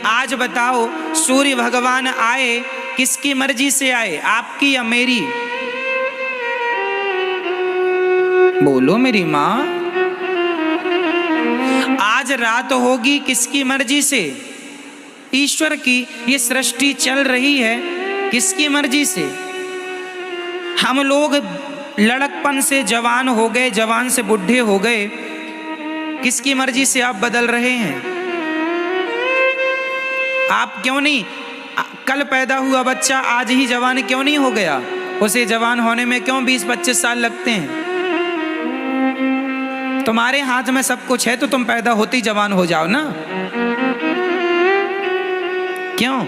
आज बताओ, सूर्य भगवान आए, किसकी मर्जी से आए, आपकी या मेरी? बोलो मेरी माँ। आज रात होगी किसकी मर्जी से? ईश्वर की। ये सृष्टि चल रही है किसकी मर्जी से? हम लोग लड़कपन से जवान हो गए, जवान से बुढ़े हो गए, किसकी मर्जी से आप बदल रहे हैं? आप क्यों नहीं, कल पैदा हुआ बच्चा आज ही जवान क्यों नहीं हो गया? उसे जवान होने में क्यों 20-25 साल लगते हैं? तुम्हारे हाथ में सब कुछ है तो तुम पैदा होते ही जवान हो जाओ ना। क्यों?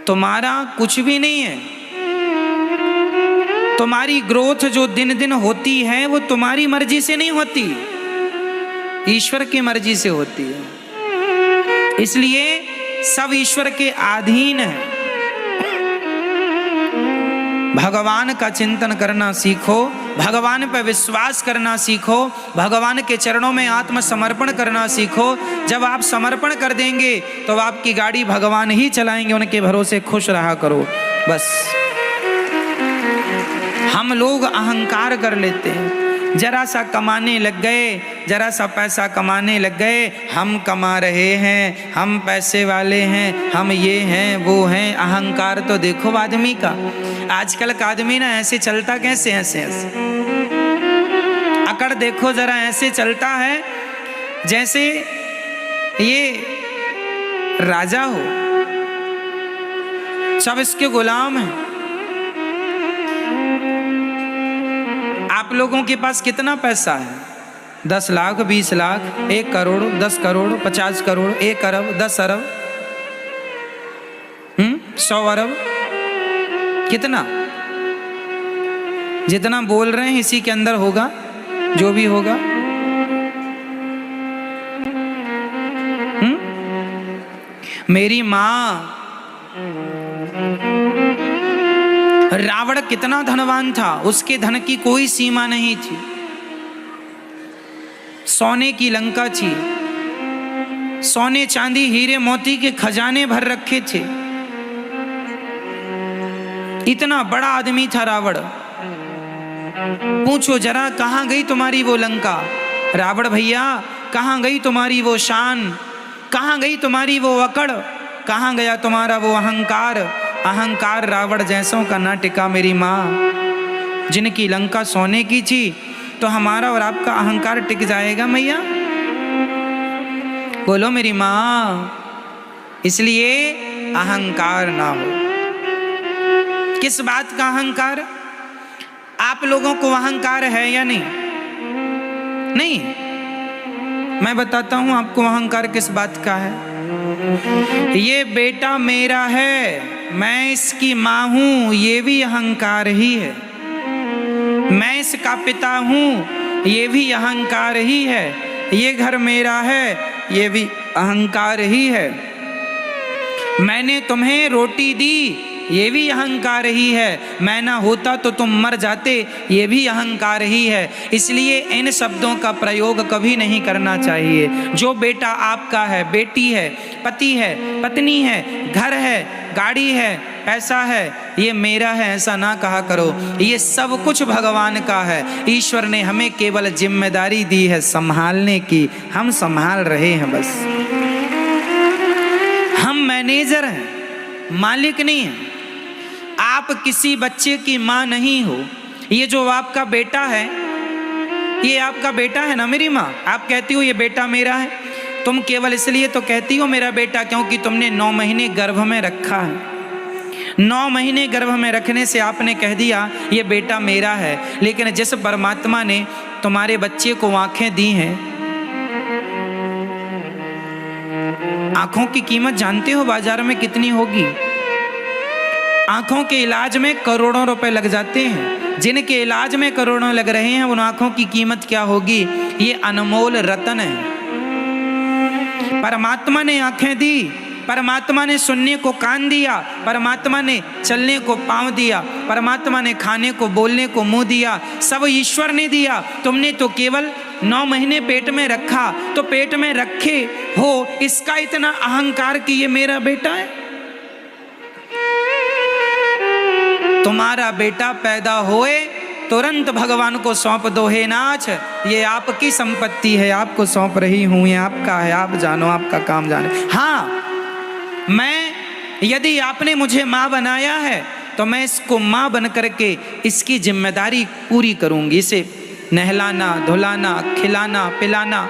तुम्हारा कुछ भी नहीं है। तुम्हारी ग्रोथ जो दिन दिन होती है वो तुम्हारी मर्जी से नहीं होती, ईश्वर की मर्जी से होती है। इसलिए सब ईश्वर के अधीन है। भगवान का चिंतन करना सीखो, भगवान पर विश्वास करना सीखो, भगवान के चरणों में आत्मसमर्पण करना सीखो। जब आप समर्पण कर देंगे तो आपकी गाड़ी भगवान ही चलाएंगे, उनके भरोसे खुश रहा करो बस। हम लोग अहंकार कर लेते हैं, जरा सा कमाने लग गए, जरा सा पैसा कमाने लग गए, हम कमा रहे हैं, हम पैसे वाले हैं, हम ये हैं वो हैं। अहंकार तो देखो आदमी का, आजकल का आदमी ना ऐसे चलता कैसे, ऐसे अकड़ देखो जरा, ऐसे चलता है जैसे ये राजा हो, सब इसके गुलाम हैं। आप लोगों के पास कितना पैसा है? 10 लाख, 20 लाख, 1 करोड़, 10 करोड़, 50 करोड़, 1 अरब, 10 अरब, 100 अरब, कितना? जितना बोल रहे हैं इसी के अंदर होगा जो भी होगा। मेरी माँ, रावण कितना धनवान था, उसके धन की कोई सीमा नहीं थी। सोने की लंका थी, सोने चांदी हीरे मोती के खजाने भर रखे थे। इतना बड़ा आदमी था रावण। पूछो जरा, कहां गई तुम्हारी वो लंका? रावण भैया, कहां गई तुम्हारी वो शान? कहां गई तुम्हारी वो अकड़? कहां गया तुम्हारा वो अहंकार? अहंकार रावण जैसों का ना टिका मेरी माँ। जिनकी लंका सोने की थी तो हमारा और आपका अहंकार टिक जाएगा मैया? बोलो मेरी माँ। इसलिए अहंकार ना हो। किस बात का अहंकार? आप लोगों को अहंकार है या नहीं? नहीं। मैं बताता हूं आपको अहंकार किस बात का है। ये बेटा मेरा है, मैं इसकी माँ हूं, ये भी अहंकार ही है। मैं इसका पिता हूं, ये भी अहंकार ही है। ये घर मेरा है, ये भी अहंकार ही है। मैंने तुम्हें रोटी दी, ये भी अहंकार ही है। मैं ना होता तो तुम मर जाते, ये भी अहंकार ही है। इसलिए इन शब्दों का प्रयोग कभी नहीं करना चाहिए। जो बेटा आपका है, बेटी है, पति है, पत्नी है, घर है, गाड़ी है, पैसा है, ये मेरा है ऐसा ना कहा करो। ये सब कुछ भगवान का है। ईश्वर ने हमें केवल जिम्मेदारी दी है संभालने की, हम संभाल रहे हैं बस। हम मैनेजर हैं, मालिक नहीं है। आप किसी बच्चे की माँ नहीं हो। ये जो आपका बेटा है, ये आपका बेटा है ना मेरी माँ। आप कहती हो ये बेटा मेरा है, तुम केवल इसलिए तो कहती हो मेरा बेटा क्योंकि तुमने 9 महीने गर्भ में रखा है। 9 महीने गर्भ में रखने से आपने कह दिया ये बेटा मेरा है। लेकिन जिस परमात्मा ने तुम्हारे बच्चे को आंखें दी हैं, आंखों की कीमत जानते हो बाजार में कितनी होगी? आंखों के इलाज में करोड़ों रुपए लग जाते हैं। जिनके इलाज में करोड़ों लग रहे हैं उन आंखों की कीमत क्या होगी? ये अनमोल रतन है। परमात्मा ने आंखें दी, परमात्मा ने सुनने को कान दिया, परमात्मा ने चलने को पांव दिया, परमात्मा ने खाने को बोलने को मुंह दिया। सब ईश्वर ने दिया। तुमने तो केवल 9 महीने पेट में रखा, तो पेट में रखे हो इसका इतना अहंकार कि ये मेरा बेटा है। तुम्हारा बेटा पैदा होए तुरंत भगवान को सौंप दो, हे नाथ ये आपकी संपत्ति है, आपको सौंप रही हूं, ये आपका है, आप जानो, आपका काम जाने। हाँ, मैं यदि आपने मुझे माँ बनाया है तो मैं इसको माँ बन करके इसकी जिम्मेदारी पूरी करूंगी। इसे नहलाना, धुलाना, खिलाना, पिलाना,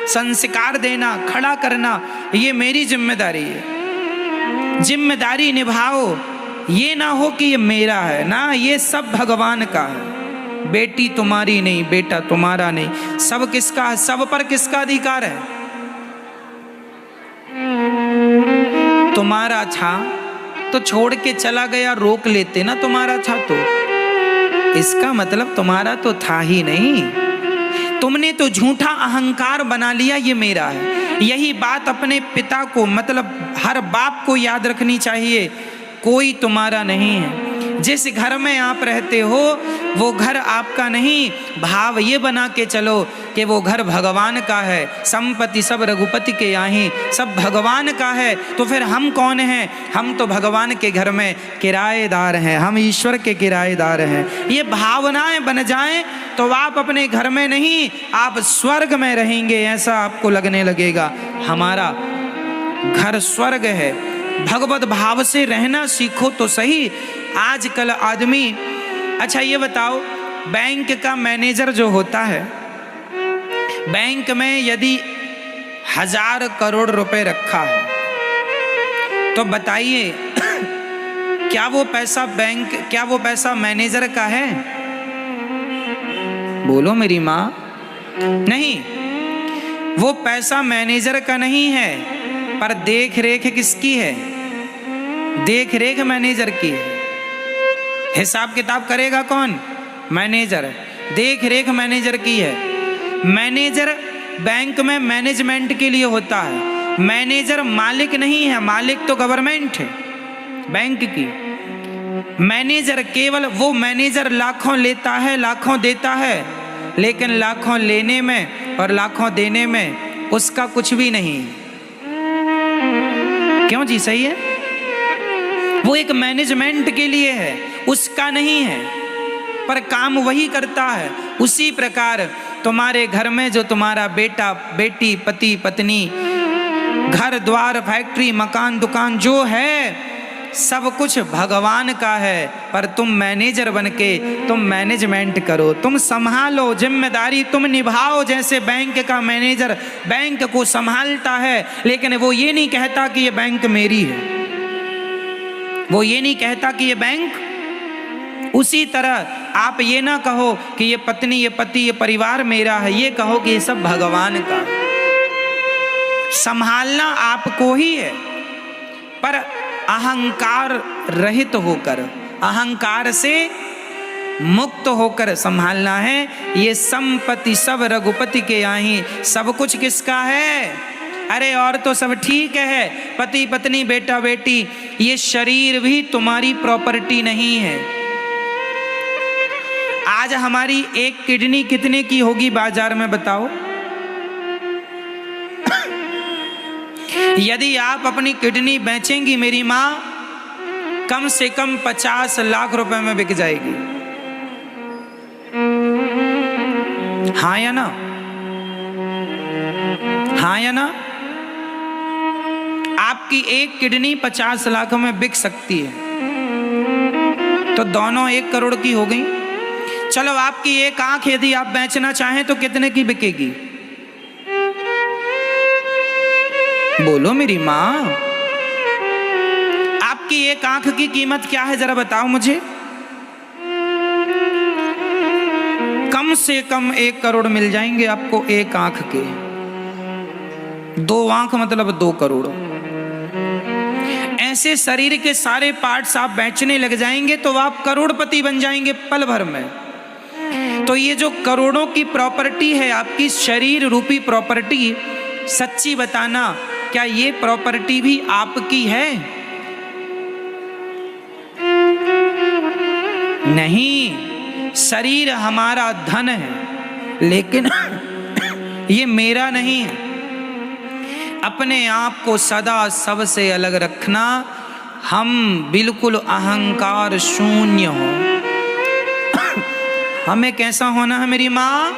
संस्कार देना, खड़ा करना, ये मेरी जिम्मेदारी है। जिम्मेदारी निभाओ, ये ना हो कि ये मेरा है, ना, ये सब भगवान का है। बेटी तुम्हारी नहीं, बेटा तुम्हारा नहीं, सब किसका है? सब पर किसका अधिकार है? तुम्हारा था तो छोड़ के चला गया, रोक लेते ना तुम्हारा था तो। इसका मतलब तुम्हारा तो था ही नहीं, तुमने तो झूठा अहंकार बना लिया ये मेरा है। यही बात अपने पिता को, मतलब हर बाप को याद रखनी चाहिए, कोई तुम्हारा नहीं है। जिस घर में आप रहते हो वो घर आपका नहीं, भाव ये बना के चलो कि वो घर भगवान का है। संपत्ति सब रघुपति के आही, सब भगवान का है। तो फिर हम कौन हैं? हम तो भगवान के घर में किराएदार हैं, हम ईश्वर के किराएदार हैं। ये भावनाएं बन जाएं तो आप अपने घर में नहीं, आप स्वर्ग में रहेंगे, ऐसा आपको लगने लगेगा। हमारा घर स्वर्ग है। भगवत भाव से रहना सीखो तो सही। आजकल आदमी, अच्छा ये बताओ, बैंक का मैनेजर जो होता है, बैंक में यदि 1000 करोड़ रुपए रखा है तो बताइए क्या वो पैसा मैनेजर का है? बोलो मेरी माँ, नहीं, वो पैसा मैनेजर का नहीं है, पर देख रेख किसकी है? देख रेख मैनेजर की है। हिसाब किताब करेगा कौन? मैनेजर। देख रेख मैनेजर की है। मैनेजर बैंक में मैनेजमेंट के लिए होता है, मैनेजर मालिक नहीं है, मालिक तो गवर्नमेंट है बैंक की। मैनेजर केवल वो मैनेजर लाखों लेता है, लाखों देता है, लेकिन लाखों लेने में और लाखों देने में उसका कुछ भी नहीं। क्यों जी? सही है, वो एक मैनेजमेंट के लिए है, उसका नहीं है, पर काम वही करता है। उसी प्रकार तुम्हारे घर में जो तुम्हारा बेटा बेटी, पति पत्नी, घर द्वार, फैक्ट्री, मकान, दुकान जो है, सब कुछ भगवान का है, पर तुम मैनेजर बनके तुम मैनेजमेंट करो, तुम संभालो, जिम्मेदारी तुम निभाओ। जैसे बैंक का मैनेजर बैंक को संभालता है, लेकिन वो ये नहीं कहता कि ये बैंक मेरी है, वो ये नहीं कहता कि ये बैंक। उसी तरह आप ये ना कहो कि ये पत्नी, ये पति, ये परिवार मेरा है, ये कहो कि ये सब भगवान का है। संभालना आपको ही है, पर अहंकार रहित होकर, अहंकार से मुक्त होकर संभालना है। ये संपत्ति सब रघुपति के आही, सब कुछ किसका है? अरे और तो सब ठीक है, पति पत्नी, बेटा बेटी, ये शरीर भी तुम्हारी प्रॉपर्टी नहीं है। आज हमारी एक किडनी कितने की होगी बाजार में बताओ? यदि आप अपनी किडनी बेचेंगी मेरी माँ, कम से कम 50 लाख रुपए में बिक जाएगी। हाँ या ना? हाँ या ना? आपकी एक किडनी 50 लाख में बिक सकती है, तो दोनों 1 करोड़ की हो गई। चलो आपकी एक आंख यदि आप बेचना चाहें तो कितने की बिकेगी? बोलो मेरी माँ, आपकी एक आंख की कीमत क्या है जरा बताओ मुझे। कम से कम 1 करोड़ मिल जाएंगे आपको एक आंख के। 2 आंख मतलब 2 करोड़। ऐसे शरीर के सारे पार्ट्स आप बेचने लग जाएंगे तो आप करोड़पति बन जाएंगे पल भर में। तो ये जो करोड़ों की प्रॉपर्टी है आपकी, शरीर रूपी प्रॉपर्टी, सच्ची बताना, क्या ये प्रॉपर्टी भी आपकी है? नहीं, शरीर हमारा धन है, लेकिन ये मेरा नहीं है। अपने आप को सदा सबसे अलग रखना, हम बिल्कुल अहंकार शून्य हो। हमें कैसा होना है मेरी माँ?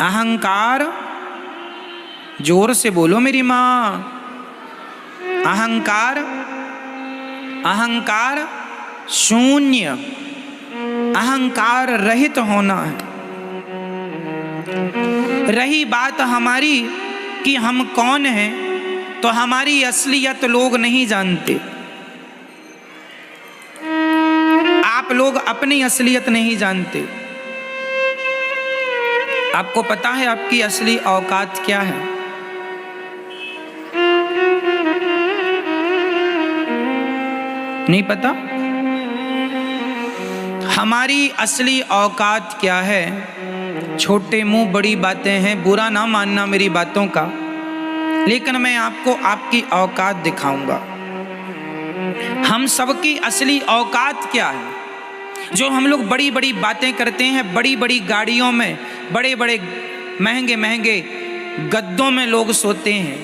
अहंकार, जोर से बोलो मेरी माँ, अहंकार, अहंकार शून्य, अहंकार रहित होना है। रही बात हमारी कि हम कौन हैं, तो हमारी असलियत लोग नहीं जानते। आप लोग अपनी असलियत नहीं जानते। आपको पता है आपकी असली औकात क्या है? नहीं पता? हमारी असली औकात क्या है? छोटे मुंह बड़ी बातें हैं, बुरा ना मानना मेरी बातों का, लेकिन मैं आपको आपकी औकात दिखाऊंगा। हम सबकी असली औकात क्या है? जो हम लोग बड़ी बड़ी बातें करते हैं, बड़ी बड़ी गाड़ियों में, बड़े बड़े महंगे महंगे गद्दों में लोग सोते हैं,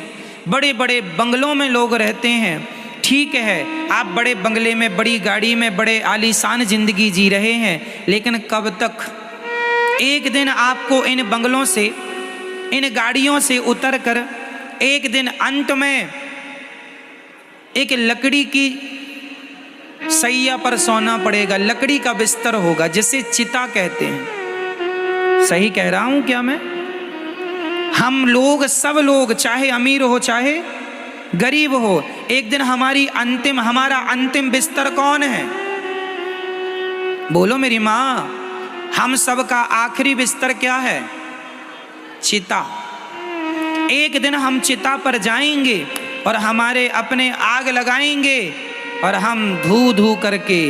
बड़े बड़े बंगलों में लोग रहते हैं। ठीक है, आप बड़े बंगले में, बड़ी गाड़ी में, बड़े आलीशान जिंदगी जी रहे हैं, लेकिन कब तक? एक दिन आपको इन बंगलों से, इन गाड़ियों से उतर कर एक दिन अंत में एक लकड़ी की सैया पर सोना पड़ेगा। लकड़ी का बिस्तर होगा जिसे चिता कहते हैं। सही कह रहा हूं क्या मैं? हम लोग, सब लोग, चाहे अमीर हो चाहे गरीब हो, एक दिन हमारा अंतिम बिस्तर कौन है? बोलो मेरी माँ। हम सबका आखिरी बिस्तर क्या है? चिता। एक दिन हम चिता पर जाएंगे और हमारे अपने आग लगाएंगे और हम धू धू करके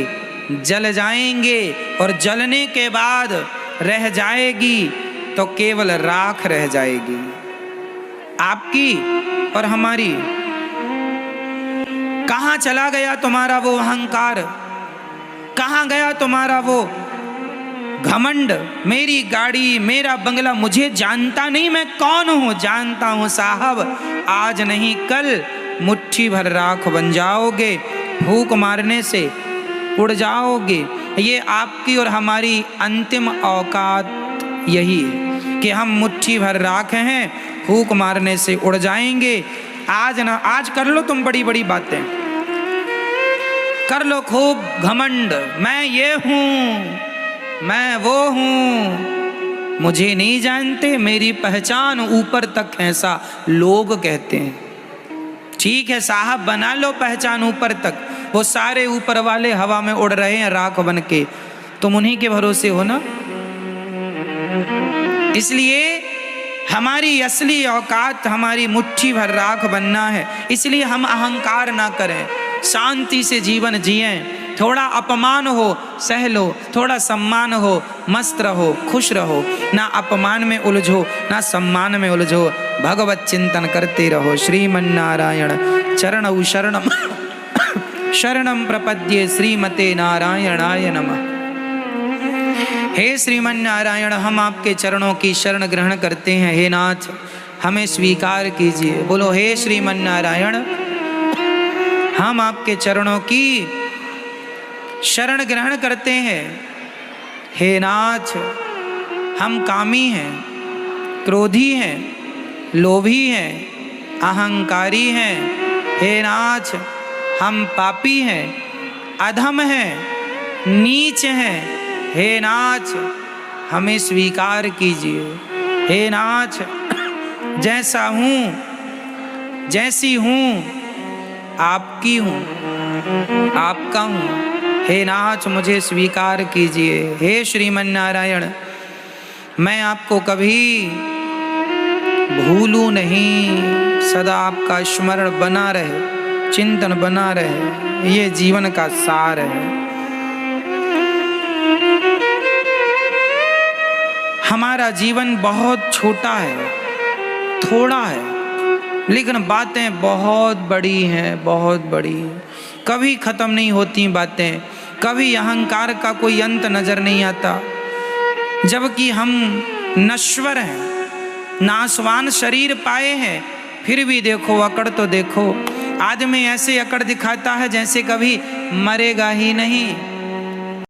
जल जाएंगे, और जलने के बाद रह जाएगी तो केवल राख रह जाएगी, आपकी और हमारी। कहाँ चला गया तुम्हारा वो अहंकार? कहाँ गया तुम्हारा वो घमंड? मेरी गाड़ी, मेरा बंगला, मुझे जानता नहीं मैं कौन हूँ? जानता हूँ साहब, आज नहीं कल मुट्ठी भर राख बन जाओगे, फूंक मारने से उड़ जाओगे। ये आपकी और हमारी अंतिम औकात यही है कि हम मुट्ठी भर राख हैं, फूंक मारने से उड़ जाएंगे। आज कर लो तुम बड़ी बड़ी बातें, कर लो खूब घमंड, मैं ये हूँ, मैं वो हूँ, मुझे नहीं जानते, मेरी पहचान ऊपर तक है, ऐसा लोग कहते हैं। ठीक है साहब, बना लो पहचान ऊपर तक, वो सारे ऊपर वाले हवा में उड़ रहे हैं राख बन के, तुम उन्हीं के भरोसे हो ना। इसलिए हमारी असली औकात हमारी मुट्ठी भर राख बनना है। इसलिए हम अहंकार ना करें, शांति से जीवन जिएं। थोड़ा अपमान हो सह लो, थोड़ा सम्मान हो मस्त रहो, खुश रहो, ना अपमान में उलझो ना सम्मान में उलझो, भगवत चिंतन करते रहो। श्रीमन्नारायण चरणौ शरणम शरणम प्रपद्ये, श्रीमते नारायणाय नमः। हे श्रीमन्नारायण, हम आपके चरणों की शरण ग्रहण करते हैं। हे नाथ, हमें स्वीकार कीजिए। बोलो हे श्रीमन्नारायण, हम आपके चरणों की शरण ग्रहण करते हैं। हे नाथ, हम कामी हैं, क्रोधी हैं, लोभी हैं, अहंकारी हैं। हे नाथ, हम पापी हैं, अधम हैं, नीच हैं। हे नाथ, हमें स्वीकार कीजिए। हे नाथ, जैसा हूँ, जैसी हूँ, आपकी हूँ, आपका हूँ। हे नाथ, मुझे स्वीकार कीजिए। हे श्रीमन्नारायण, मैं आपको कभी भूलूं नहीं, सदा आपका स्मरण बना रहे, चिंतन बना रहे, ये जीवन का सार है। हमारा जीवन बहुत छोटा है, थोड़ा है, लेकिन बातें बहुत बड़ी हैं, बहुत बड़ी। कभी खत्म नहीं होती बातें, कभी अहंकार का कोई अंत नजर नहीं आता। जबकि हम नश्वर हैं, नाशवान शरीर पाए हैं, फिर भी देखो अकड़ तो देखो। आदमी ऐसे अकड़ दिखाता है जैसे कभी मरेगा ही नहीं।